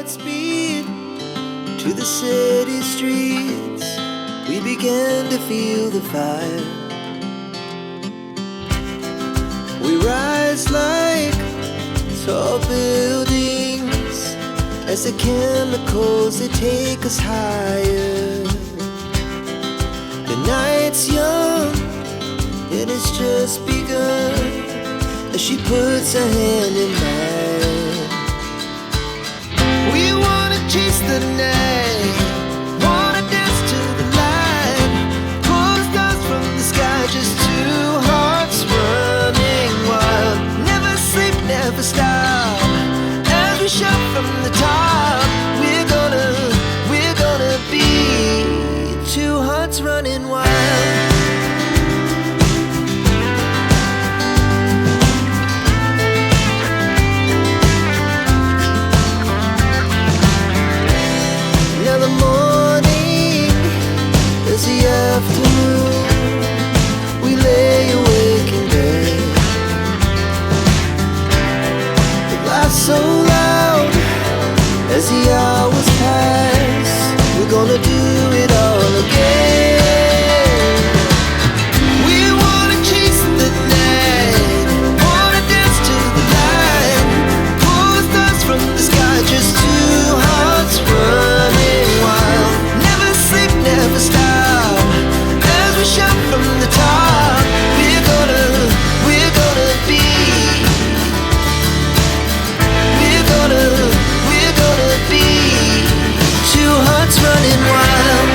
speed to the city streets. We began to feel the fire. We rise like tall buildings as the chemicals, they take us higher. The night's young and it's just begun as she puts her hand in mine. We wanna chase the night, wanna dance to the light, pull the stars from the sky, just two hearts running wild. Never sleep, never stop, as we shout from the top. We're gonna be two hearts running wild. Afternoon, we lay awake in bed. The laughs so loud as the hours pass. We're gonna do it all again. We wanna chase the night, wanna dance to the light, pull the stars from the sky, just two hearts running wild. Never sleep, never stop, shout from the top. We're gonna be two hearts running wild.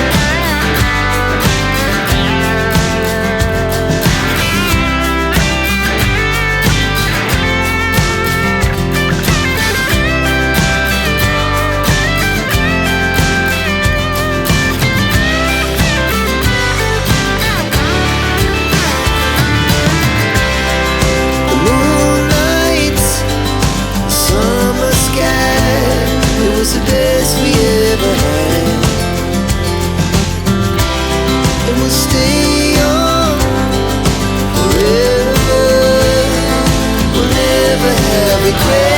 The best we ever had, and we'll stay on forever. We'll never have regret.